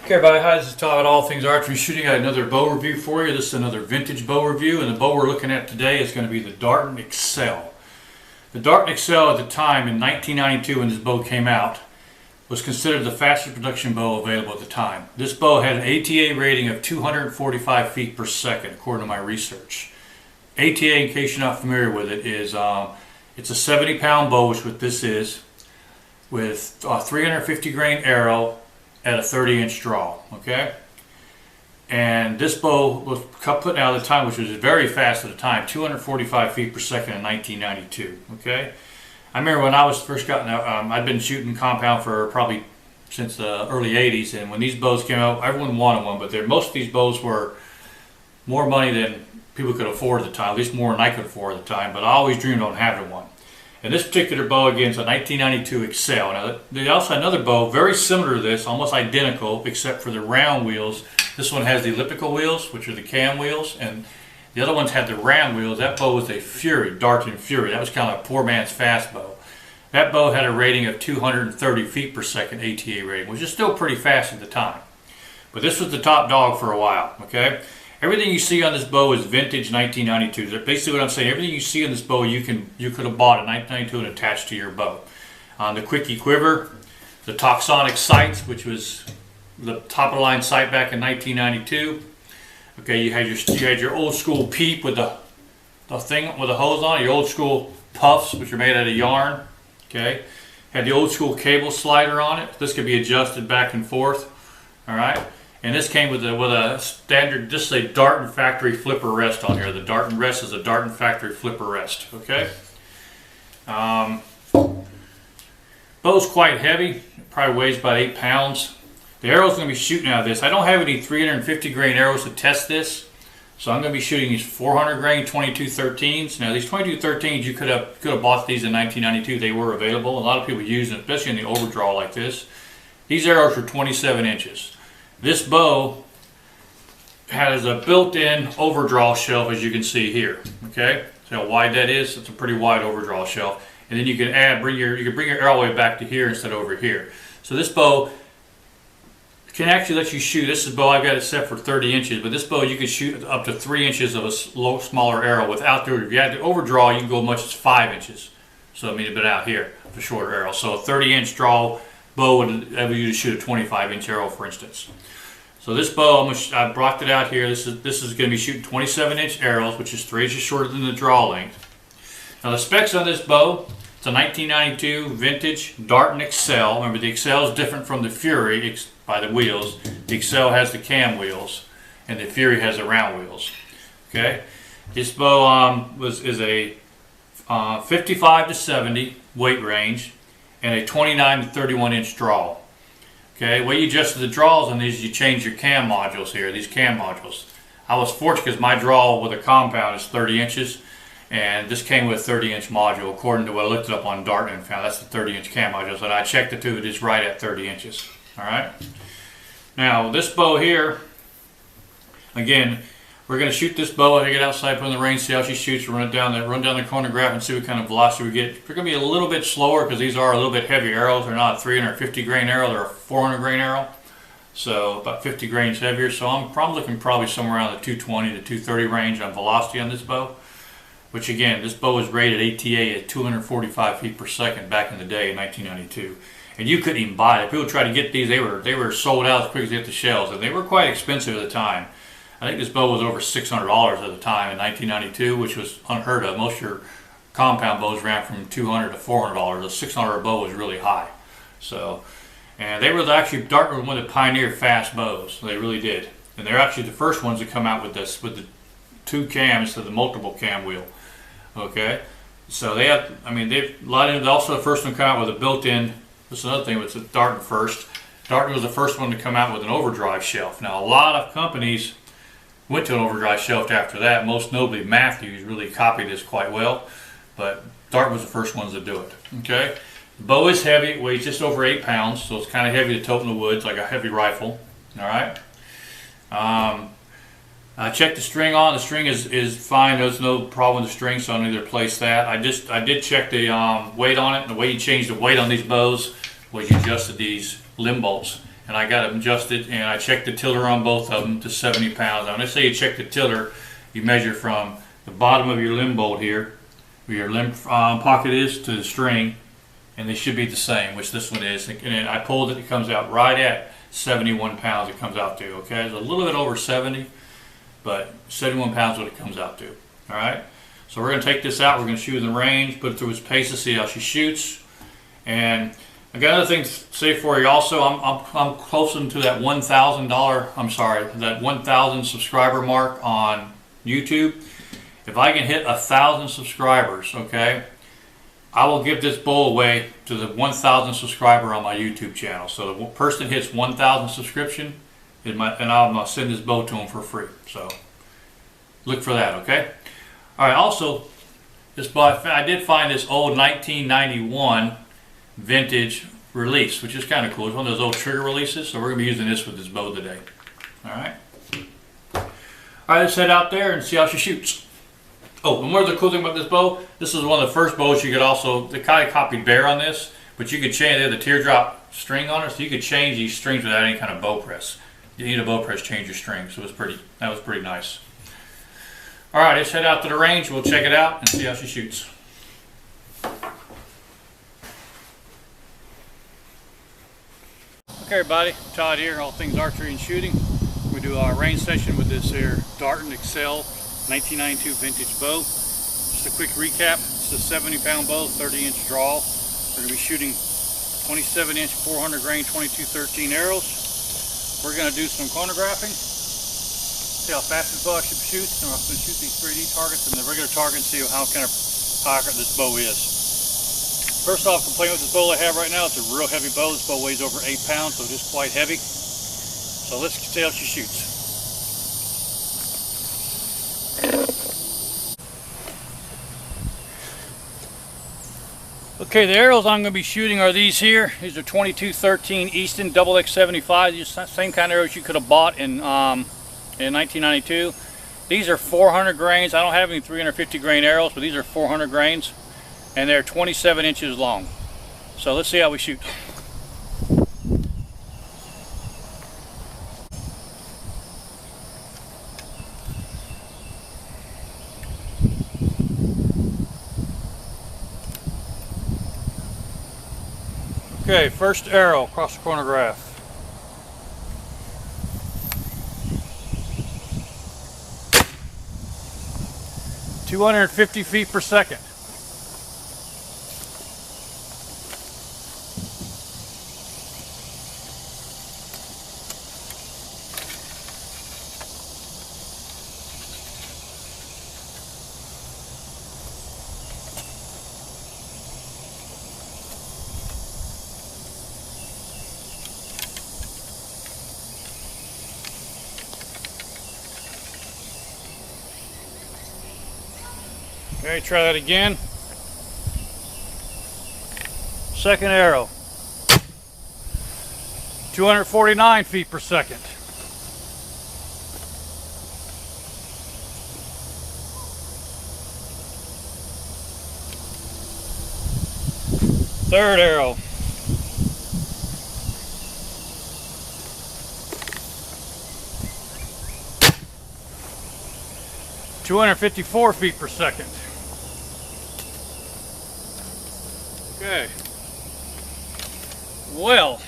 Okay everybody, hi, this is Todd, All Things Archery Shooting. I got another bow review for you. This is another vintage bow review, and the bow we're looking at today is going to be the Darton Excel. The Darton Excel at the time in 1992 when this bow came out was considered the fastest production bow available at the time. This bow had an ATA rating of 245 feet per second according to my research. ATA, in case you're not familiar with it, is it's a 70-pound bow, which what this is, with a 350 grain arrow at a 30-inch draw, okay? And this bow was put out at the time, which was very fast at the time, 245 feet per second in 1992, okay? I remember when I was first gotten out, I'd been shooting compound for probably since the early 80s, and when these bows came out, everyone wanted one, but most of these bows were more money than people could afford at the time, at least more than I could afford at the time, but I always dreamed on having one. And this particular bow, again, is a 1992 Excel. Now, they also had another bow very similar to this, almost identical, except for the round wheels. This one has the elliptical wheels, which are the cam wheels, and the other ones had the round wheels. That bow was a Fury, Darton Fury. That was kind of a poor man's fast bow. That bow had a rating of 230 feet per second ATA rating, which is still pretty fast at the time. But this was the top dog for a while, okay? Everything you see on this bow is vintage 1992. Basically what I'm saying, everything you see on this bow you could have bought in 1992 and attached to your bow. The Quickie Quiver, the Toxonic sights, which was the top of the line sight back in 1992. Okay, you had your old school peep with the thing with the hose on it, your old school puffs, which are made out of yarn. Okay, had the old school cable slider on it. This could be adjusted back and forth. All right. And this came with a standard, just a Darton factory flipper rest on here. The Darton rest is a Darton factory flipper rest. Okay. Bow's quite heavy. It probably weighs about 8 pounds. The arrow's going to be shooting out of this. I don't have any 350 grain arrows to test this, so I'm going to be shooting these 400 grain 2213s. Now these 2213s, you could have bought these in 1992. They were available. A lot of people use them, especially in the overdraw like this. These arrows were 27 inches. This bow has a built-in overdraw shelf, as you can see here. Okay, see how wide that is? It's a pretty wide overdraw shelf. And then you can bring your arrow way back to here instead of over here. So this bow can actually let you shoot. This is a bow I've got it set for 30 inches, but this bow you can shoot up to 3 inches of a smaller arrow without the. If you had to overdraw, you can go as much as 5 inches. So I mean, a bit out here for shorter arrow. So a 30-inch draw bow would enable you to shoot a 25-inch arrow, for instance. So this bow, I brought it out here. This is going to be shooting 27-inch arrows, which is 3 inches shorter than the draw length. Now the specs on this bow, it's a 1992 vintage Darton Excel. Remember, the Excel is different from the Fury by the wheels. The Excel has the cam wheels, and the Fury has the round wheels. Okay, this bow is a 55 to 70 weight range and a 29 to 31-inch draw. Okay, the way you adjust the draws on these, you change your cam modules here, these cam modules. I was fortunate because my draw with a compound is 30 inches, and this came with a 30-inch module, according to what I looked it up on Darton and found. That's the 30-inch cam module, so I checked it too, it is right at 30 inches. All right. Now, this bow here, again, we're going to shoot this bow. I get outside, put in the range, see how she shoots, run down the chronograph and see what kind of velocity we get. They're going to be a little bit slower because these are a little bit heavier arrows. They're not a 350 grain arrow, they're a 400 grain arrow. So about 50 grains heavier. So I'm probably looking somewhere around the 220 to 230 range on velocity on this bow. Which again, this bow was rated ATA at 245 feet per second back in the day in 1992. And you couldn't even buy it. People tried to get these, they were sold out as quick as they hit the shelves. And they were quite expensive at the time. I think this bow was over $600 at the time in 1992, which was unheard of. Most of your compound bows ran from $200 to $400. The $600 bow was really high. So, and they were actually, Darton was one of the pioneer fast bows. They really did. And they're actually the first ones to come out with this, with the 2 cams instead of the multiple cam wheel. Okay, so they have, I mean, they're also the first one to come out with a built-in. This is another thing. It's a Darton first. Darton was the first one to come out with an overdrive shelf. Now, a lot of companies went to an overdrive shelf after that. Most notably, Matthews really copied this quite well, but Darton was the first ones to do it. Okay, the bow is heavy. It weighs just over 8 pounds, so it's kind of heavy to tote in the woods, like a heavy rifle. All right. I checked the string on. The string is fine. There's no problem with the string, so I need to replace that. I did check the weight on it. And the way you change the weight on these bows was you adjusted these limb bolts. and I got them adjusted, and I checked the tiller on both of them to 70 pounds. Now, when I say you check the tiller, you measure from the bottom of your limb bolt here, where your limb pocket is, to the string, and they should be the same, which this one is. And I pulled it, it comes out right at 71 pounds it comes out to, okay? It's a little bit over 70, but 71 pounds is what it comes out to, all right? So we're gonna take this out, we're gonna shoot in the range, put it through its paces, see how she shoots. And I got other things to say for you also. I'm close to that that 1,000 subscriber mark on YouTube. If I can hit 1,000 subscribers, okay, I will give this bow away to the 1,000 subscriber on my YouTube channel. So the person hits 1,000 subscription, and I'm gonna send this bow to them for free. So look for that, okay? All right. Also, this bow, I did find this old 1991 vintage release, which is kind of cool. It's one of those old trigger releases. So we're gonna be using this with this bow today. All right. All right. Let's head out there and see how she shoots. Oh, and one other cool thing about this bow, this is one of the first bows you could also, they kind of copied Bear on this, but you could change, they had the teardrop string on it, so you could change these strings without any kind of bow press. You need a bow press, change your strings, so that was pretty nice. All right, let's head out to the range, we'll check it out and see how she shoots. Okay everybody, Todd here, all things archery and shooting. We do our range session with this here Darton Excel 1992 vintage bow. Just a quick recap, it's a 70-pound bow, 30-inch draw. We're going to be shooting 27-inch 400 grain 2213 arrows. We're going to do some chronographing, see how fast this bow actually shoots, and we're going to shoot these 3D targets and the regular target and see how kind of accurate this bow is. First off, complaining with this bow I have right now, it's a real heavy bow. This bow weighs over 8 pounds, so it is quite heavy. So let's see how she shoots. Okay, the arrows I'm going to be shooting are these here. These are 2213 Easton XX75. These are the same kind of arrows you could have bought in 1992. These are 400 grains. I don't have any 350 grain arrows, but these are 400 grains, and they're 27 inches long. So let's see how we shoot. Okay, first arrow across the chronograph. (250 feet per second). Okay, try that again. Second arrow. 249 feet per second. Third arrow. (254 feet per second). Okay. Well.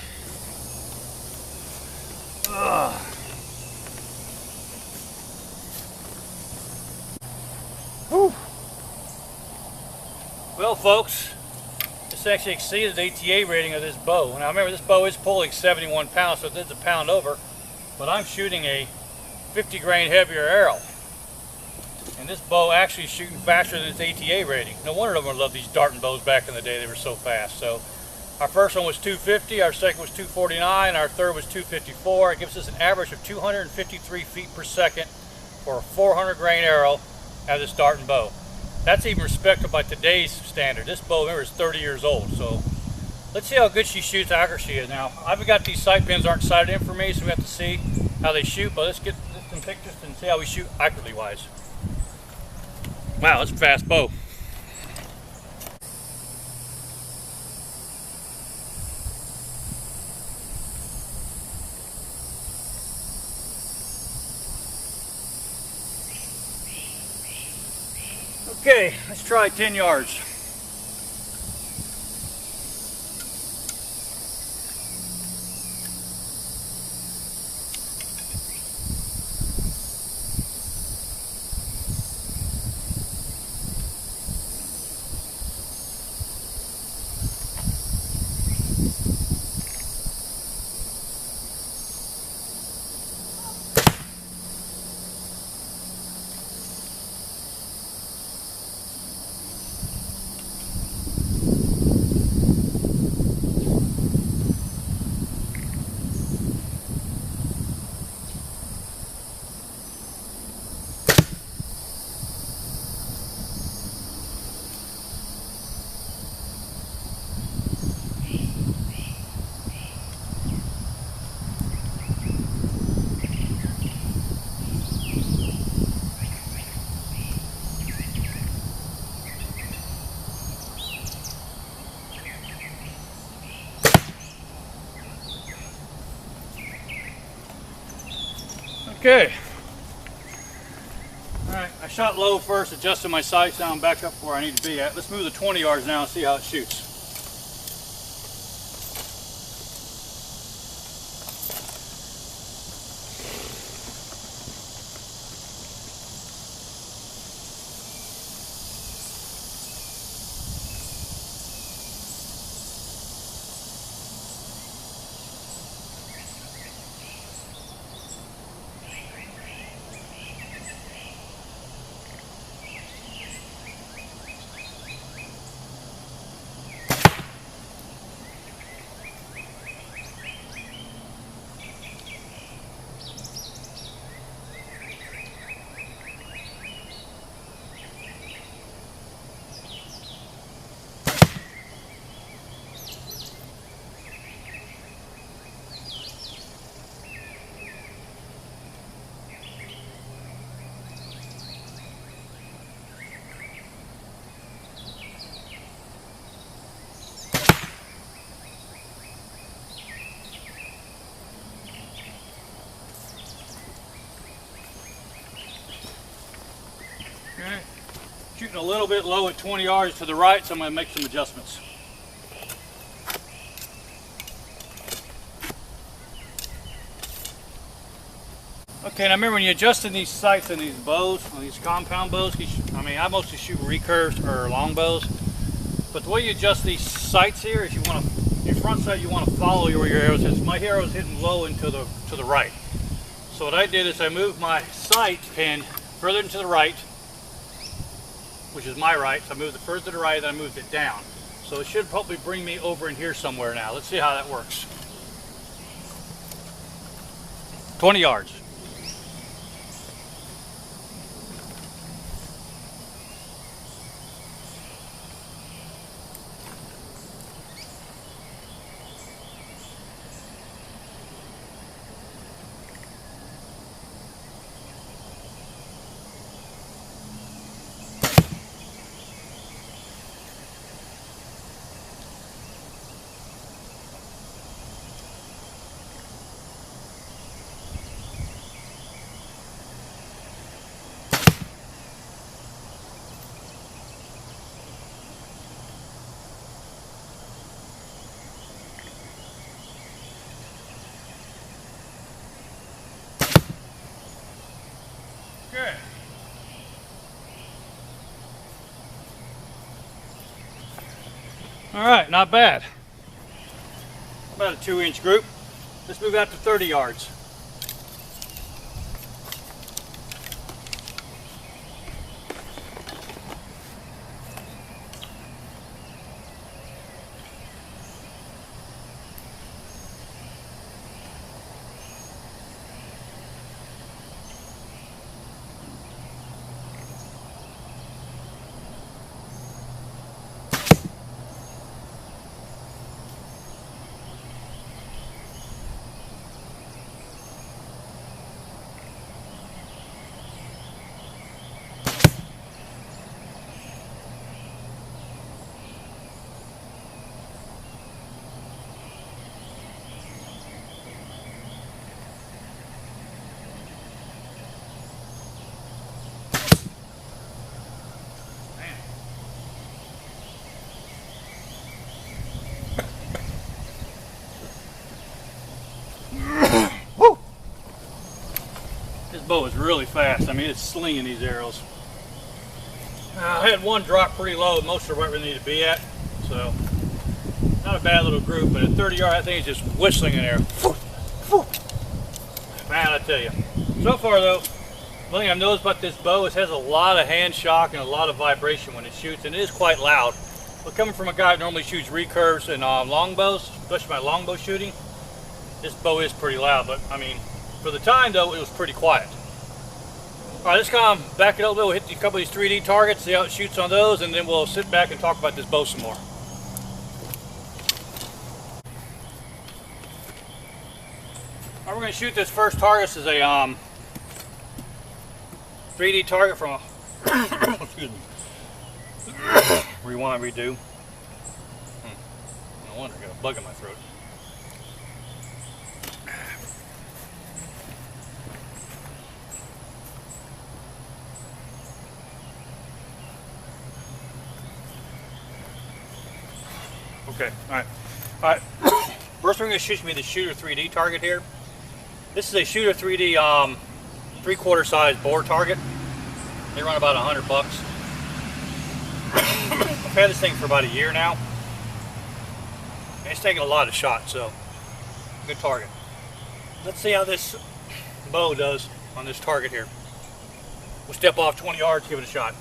Whew. Well, folks, this actually exceeded the ATA rating of this bow. Now, remember, this bow is pulling 71 pounds, so it's a pound over, but I'm shooting a 50 grain heavier arrow. And this bow actually is shooting faster than its ATA rating. No wonder everyone loved these Darton bows back in the day. They were so fast. So our first one was 250, our second was 249, our third was 254. It gives us an average of 253 feet per second for a 400 grain arrow out of this Darton bow. That's even respected by today's standard. This bow, remember, is 30 years old. So let's see how good she shoots, how accurate she is. Now, I've got these sight pins aren't sighted in for me, so we have to see how they shoot. But let's get some pictures and see how we shoot accurately wise. Wow, that's a fast bow. Okay, let's try 10 yards. Okay. Alright, I shot low first, adjusted my sights down, back up where I need to be at. Let's move the 20 yards now and see how it shoots. Okay. Shooting a little bit low at 20 yards to the right, so I'm going to make some adjustments. Okay, now remember when you're adjusting these sights and these bows, on these compound bows, I mean I mostly shoot recurves or long bows, but the way you adjust these sights here is you want to, your front sight you want to follow where your arrow is. My arrow is hitting low and to the right. So what I did is I moved my sight pin further into the right, which is my right, so I moved it further to the right, then I moved it down. So it should probably bring me over in here somewhere now. Let's see how that works. 20 yards. Good. All right, not bad. About a 2-inch group. Let's move out to 30 yards. bow is really fast. I mean, it's slinging these arrows. I had one drop pretty low. Most are right where they need to be at. So, not a bad little group, but at 30 yards, I think it's just whistling in there. Man, I tell you. So far though, one thing I've noticed about this bow is it has a lot of hand shock and a lot of vibration when it shoots, and it is quite loud. But coming from a guy who normally shoots recurves and longbows, especially my longbow shooting, this bow is pretty loud. But I mean, for the time though, it was pretty quiet. All right, let's kind of back it up a little. We'll hit a couple of these 3D targets, see how it shoots on those, and then we'll sit back and talk about this bow some more. All right, we're going to shoot this first target. This is a 3D target from a excuse me. Rewind, redo. No wonder I got a bug in my throat. Okay, all right. First we're going to shoot me the Shooter 3D target here. This is a Shooter 3D 3/4 size bore target. They run about $100. I've had this thing for about a year now. And it's taking a lot of shots, so good target. Let's see how this bow does on this target here. We'll step off 20 yards, give it a shot.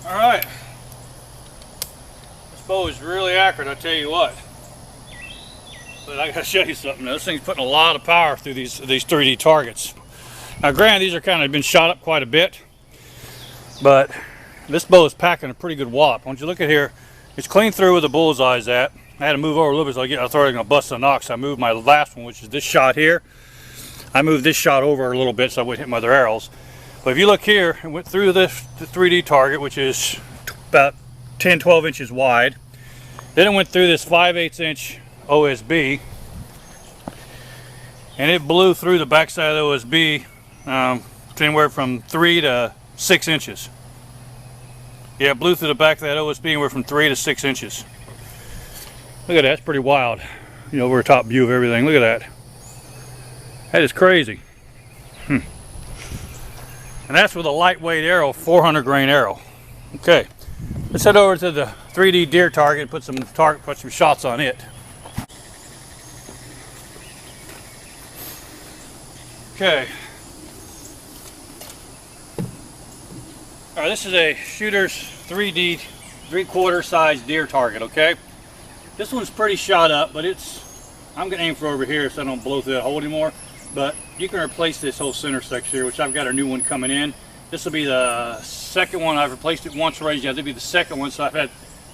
Alright, this bow is really accurate, I tell you what. But I gotta show you something. This thing's putting a lot of power through these 3D targets. Now granted, these are kind of been shot up quite a bit, but this bow is packing a pretty good wallop. Once you look at here, it's clean through where the bullseye's at. I had to move over a little bit so I thought I was gonna bust the knock, so I moved my last one, which is this shot here. I moved this shot over a little bit so I wouldn't hit my other arrows. But if you look here, it went through this 3D target, which is about 10-12 inches wide. Then it went through this 5/8 inch OSB, and it blew through the backside of the OSB anywhere from 3 to 6 inches. Yeah, it blew through the back of that OSB anywhere from 3 to 6 inches. Look at that, that's pretty wild. You know, over a top view of everything. Look at that. That is crazy. And that's with a lightweight arrow, 400 grain arrow. Okay, let's head over to the 3D deer target and put some shots on it. Okay. All right, this is a Shooter's 3D 3/4 size deer target. Okay, this one's pretty shot up, but I'm gonna aim for over here so I don't blow through that hole anymore. But you can replace this whole center section here, which I've got a new one coming in. This will be the second one. I've replaced it once already. Yeah, this will be the second one. So I've had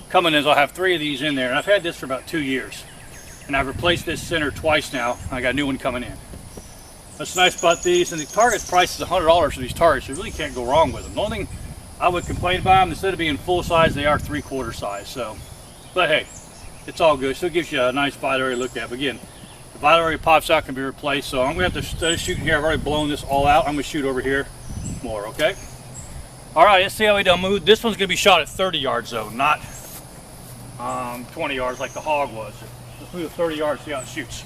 coming in. I'll have 3 of these in there, and I've had this for about 2 years. And I've replaced this center twice now. I got a new one coming in. What's nice about these, and the target's price is $100 for these targets. You really can't go wrong with them. The only thing I would complain about them, instead of being full size, they are 3/4 size. So, but hey, it's all good. Still gives you a nice vital area to look at. But again, the vital area pops out, can be replaced. So I'm going to have to, instead of shooting here, I've already blown this all out. I'm going to shoot over here more, okay? All right, let's see how we do. This one's going to be shot at 30 yards though, not 20 yards like the hog was. Let's move to 30 yards, see how it shoots.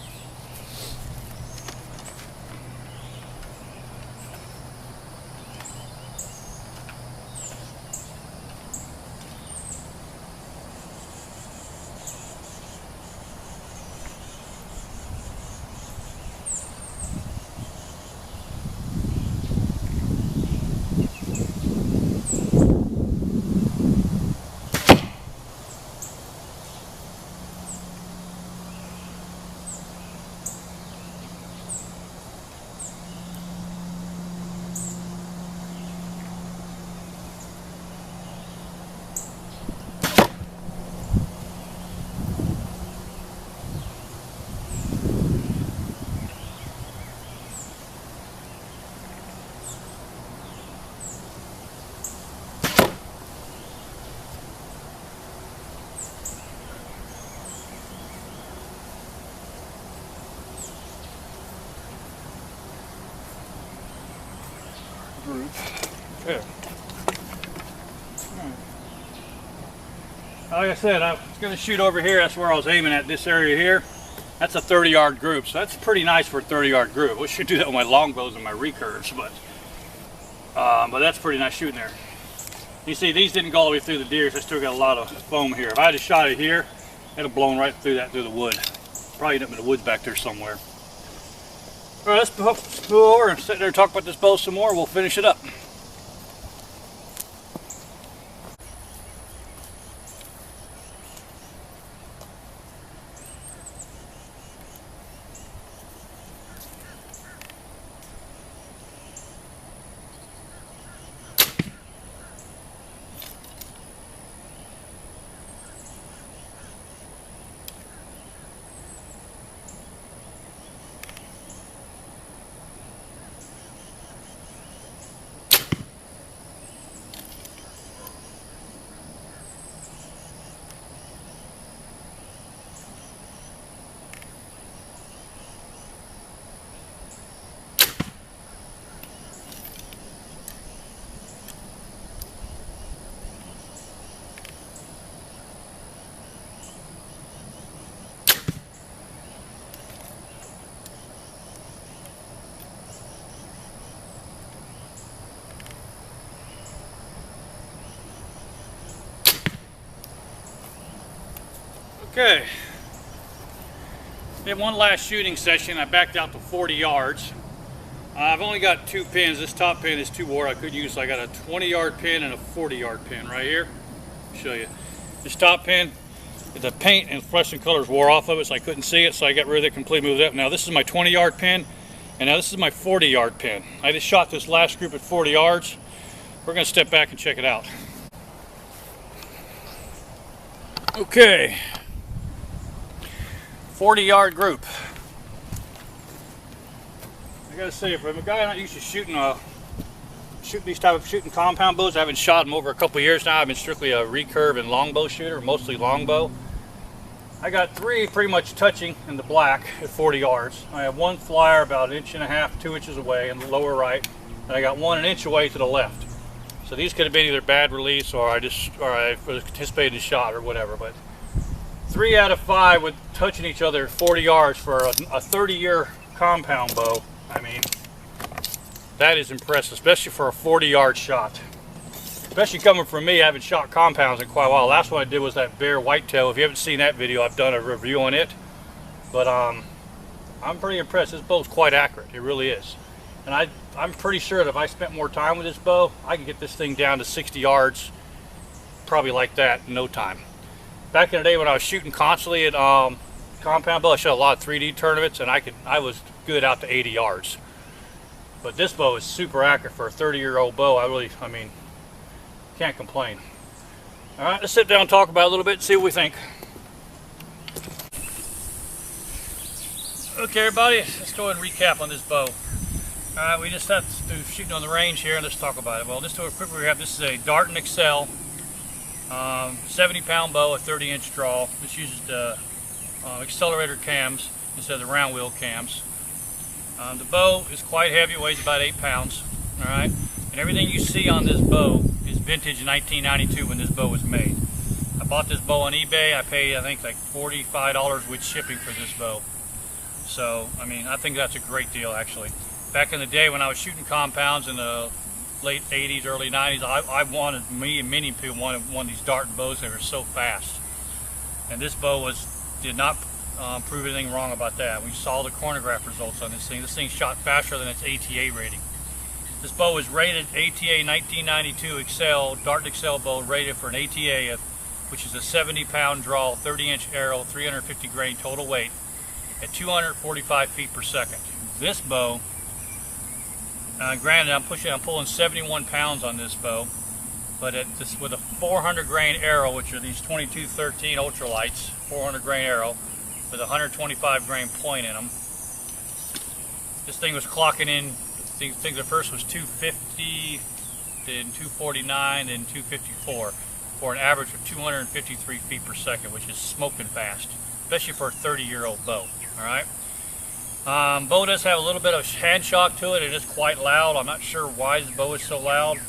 group. Okay. Like I said, I was going to shoot over here. That's where I was aiming at, this area here. That's a 30-yard group, so that's pretty nice for a 30-yard group. I should do that with my longbows and my recurves, but that's pretty nice shooting there. You see, these didn't go all the way through the deer, so I still got a lot of foam here. If I had just shot it here, it'd have blown right through the wood. Probably end up in the woods back there somewhere. All right, let's move over and sit there and talk about this bow some more. We'll finish it up. Okay, we had one last shooting session. I backed out to 40 yards. I've only got 2 pins. This top pin is too wore. I couldn't use, so I got a 20-yard pin and a 40-yard pin right here. I'll show you. This top pin, the paint and fluorescent colors wore off of it, so I couldn't see it, so I got rid of it, completely moved it up. Now this is my 20-yard pin, and now this is my 40-yard pin. I just shot this last group at 40 yards. We're going to step back and check it out. Okay. 40-yard group. I gotta say, if I'm a guy not used to shooting these type of shooting compound bows, I haven't shot them over a couple years now. I've been strictly a recurve and longbow shooter, mostly longbow. I got 3 pretty much touching in the black at 40 yards. I have 1 flyer about 1.5 to 2 inches away in the lower right, and I got 1 an inch away to the left. So these could have been either bad release or I anticipated a shot or whatever, but 3 out of 5 with touching each other at 40 yards for a 30-year compound bow. I mean, that is impressive, especially for a 40-yard shot. Especially coming from me, I haven't shot compounds in quite a while. Last one I did was that bear whitetail. If you haven't seen that video, I've done a review on it. But I'm pretty impressed. This bow's quite accurate. It really is. And I'm pretty sure that if I spent more time with this bow, I could get this thing down to 60 yards, probably like that, in no time. Back in the day when I was shooting constantly at compound bow, I shot a lot of 3D tournaments, and I was good out to 80 yards. But this bow is super accurate for a 30-year-old bow. I mean, can't complain. All right, let's sit down and talk about it a little bit and see what we think. Okay, everybody, let's go ahead and recap on this bow. All right, we just have to do shooting on the range here, and let's talk about it. Well, just to a quick recap, this is a Darton Excel 70-pound bow, a 30-inch draw. This uses the accelerator cams instead of the round wheel cams. The bow is quite heavy. It weighs about 8 pounds. All right, and everything you see on this bow is vintage 1992 when this bow was made. I bought this bow on eBay. I paid, I think, like $45 with shipping for this bow. So, I mean, I think that's a great deal, actually. Back in the day when I was shooting compounds in the late 80s, early 90s, me and many people wanted one of these Darton bows. They were so fast. And this bow did not prove anything wrong about that. We saw the chronograph results on this thing. This thing shot faster than its ATA rating. This bow is rated ATA 1992 Excel, Darton Excel bow, rated for an ATA which is a 70-pound draw, 30-inch arrow, 350 grain total weight at 245 feet per second. This bow, granted, I'm pulling 71 pounds on this bow, but with a 400 grain arrow, which are these 2213 ultralights, 400 grain arrow with 125 grain point in them. This thing was clocking in, I think the first was 250, then 249, then 254, for an average of 253 feet per second, which is smoking fast, especially for a 30-year-old bow. All right. Bow does have a little bit of hand shock to it. It is quite loud. I'm not sure why this bow is so loud,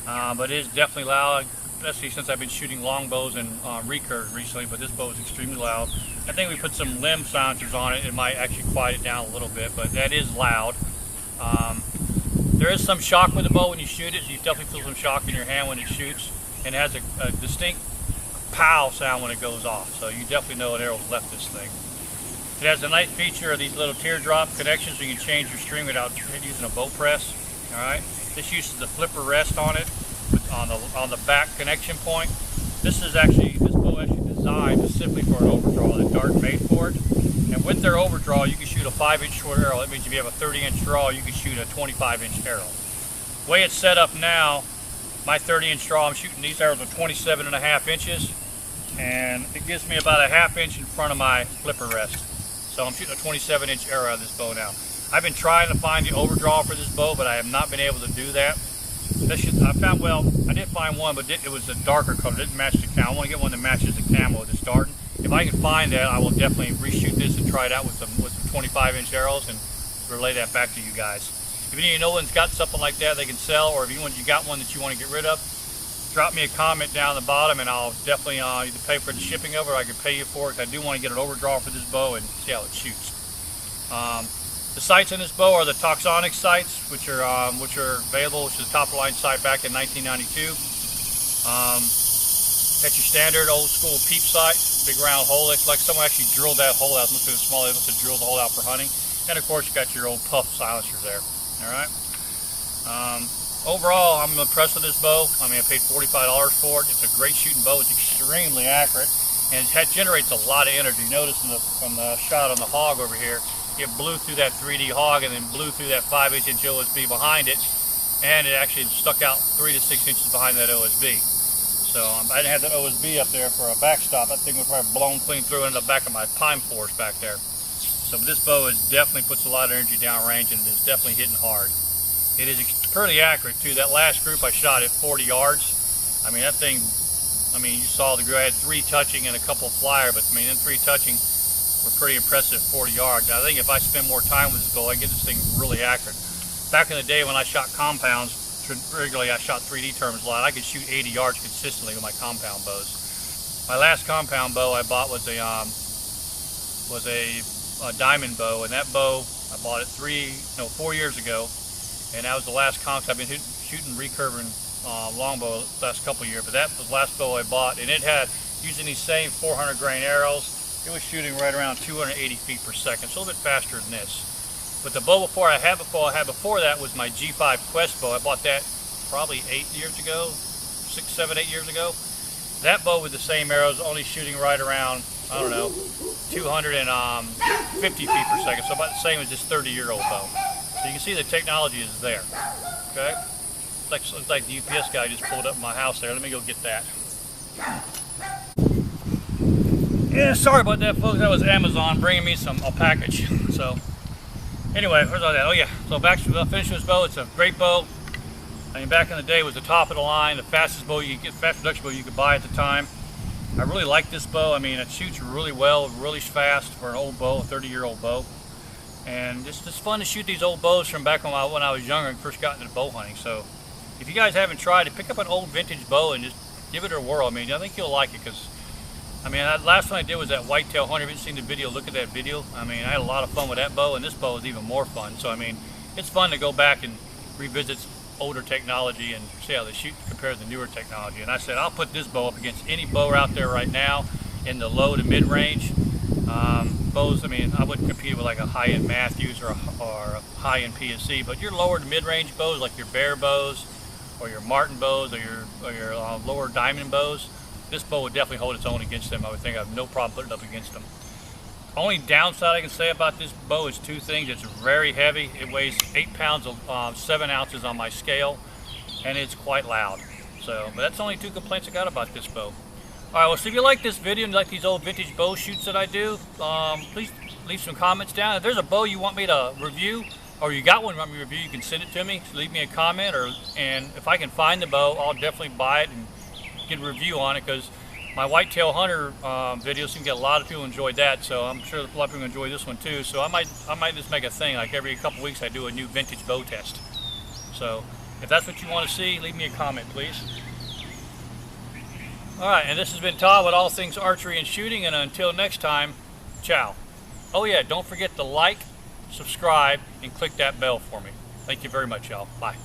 but it is definitely loud, especially since I've been shooting long bows and recurve recently, but this bow is extremely loud. I think we put some limb silencers on it. It might actually quiet it down a little bit, but that is loud. There is some shock with the bow when you shoot it, so you definitely feel some shock in your hand when it shoots, and it has a distinct pow sound when it goes off, so you definitely know an arrow's left this thing. It has a nice feature of these little teardrop connections, so you can change your string without using a bow press. All right, this uses the flipper rest on it on the back connection point. This bow actually designed specifically for an overdraw that Darton made for it. And with their overdraw, you can shoot a 5-inch short arrow. That means if you have a 30-inch draw, you can shoot a 25-inch arrow. The way it's set up now, my 30-inch draw, I'm shooting these arrows with 27.5 inches, and it gives me about a 1/2 inch in front of my flipper rest. So I'm shooting a 27-inch arrow out of this bow now. I've been trying to find the overdraw for this bow, but I have not been able to do that. I did find one, but it was a darker color. It didn't match the camo. I want to get one that matches the camo with this Darton. If I can find that, I will definitely reshoot this and try it out with some 25-inch arrows and relay that back to you guys. If any of you know one's got something like that they can sell, or if you got one that you want to get rid of, drop me a comment down the bottom, and I'll definitely either pay for the shipping of it, or I can pay you for it. I do want to get an overdraw for this bow and see how it shoots. The sights in this bow are the Darton sights, which are available, which is a top-of-the-line sight back in 1992. That's your standard old school peep sight, big round hole. It's like someone actually drilled that hole out. It must have been small. They must have drilled the hole out for hunting. And of course, you got your old puff silencer there. All right. Overall, I'm impressed with this bow. I mean, I paid $45 for it. It's a great shooting bow. It's extremely accurate, and it generates a lot of energy. Notice from the shot on the hog over here, it blew through that 3D hog and then blew through that 5-inch OSB behind it, and it actually stuck out 3 to 6 inches behind that OSB. So I didn't have that OSB up there for a backstop. That thing was probably blown clean through into the back of my pine forest back there. So this bow definitely puts a lot of energy downrange, and it's definitely hitting hard. It is pretty accurate too. That last group I shot at 40 yards. I mean, that thing, you saw the group. I had 3 touching and a couple flyer, but I mean, them 3 touching were pretty impressive at 40 yards. Now, I think if I spend more time with this bow, I get this thing really accurate. Back in the day when I shot compounds, regularly I shot 3D terms a lot, I could shoot 80 yards consistently with my compound bows. My last compound bow I bought was a diamond bow, and that bow I bought it 4 years ago, and that was the last comp. I've been shooting recurving longbow the last couple of years, but that was the last bow I bought, and it had, using these same 400 grain arrows, it was shooting right around 280 feet per second, so a little bit faster than this. But the bow I had before that was my G5 Quest bow. I bought that probably 8 years ago, 6, 7, 8 years ago. That bow with the same arrows only shooting right around, I don't know, 250 feet per second, so about the same as this 30-year-old bow. So you can see the technology is there. Okay, looks like the UPS guy just pulled up my house there. Let me go get that. Yeah, sorry about that, folks. That was Amazon bringing me a package. So anyway, where's all that? Oh yeah. So back to finishing this bow. It's a great bow. I mean, back in the day, it was the top of the line, the fastest bow you could get, fast production bow you could buy at the time. I really like this bow. I mean, it shoots really well, really fast for an old bow, a 30-year-old bow. And it's fun to shoot these old bows from back when I was younger and first got into bow hunting. So if you guys haven't tried it, pick up an old vintage bow and just give it a whirl. I mean, I think you'll like it, because I mean, last one I did was that whitetail hunter. If you haven't seen the video, look at that video. I mean, I had a lot of fun with that bow, and this bow is even more fun. So I mean, it's fun to go back and revisit older technology and see how they shoot compared to the newer technology. And I said, I'll put this bow up against any bow out there right now in the low to mid range. Bows, I mean, I wouldn't compete with like a high-end Matthews or a high-end PSC, but your lower to mid-range bows, like your bear bows or your Martin bows or your lower diamond bows, this bow would definitely hold its own against them. I would think I have no problem putting it up against them. Only downside I can say about this bow is 2 things. It's very heavy. It weighs 8 pounds of 7 ounces on my scale, and it's quite loud. So, but that's only 2 complaints I got about this bow. Alright, well, so if you like this video and you like these old vintage bow shoots that I do, please leave some comments down. If there's a bow you want me to review, or you got one you want me to review, you can send it to me. So leave me a comment, and if I can find the bow, I'll definitely buy it and get a review on it, because my whitetail hunter videos seem to get a lot of people enjoyed that, so I'm sure a lot of people enjoy this one too. So I might just make a thing, like every couple weeks I do a new vintage bow test. So if that's what you want to see, leave me a comment, please. Alright, and this has been Todd with all things archery and shooting, and until next time, ciao. Oh yeah, don't forget to like, subscribe, and click that bell for me. Thank you very much, y'all. Bye.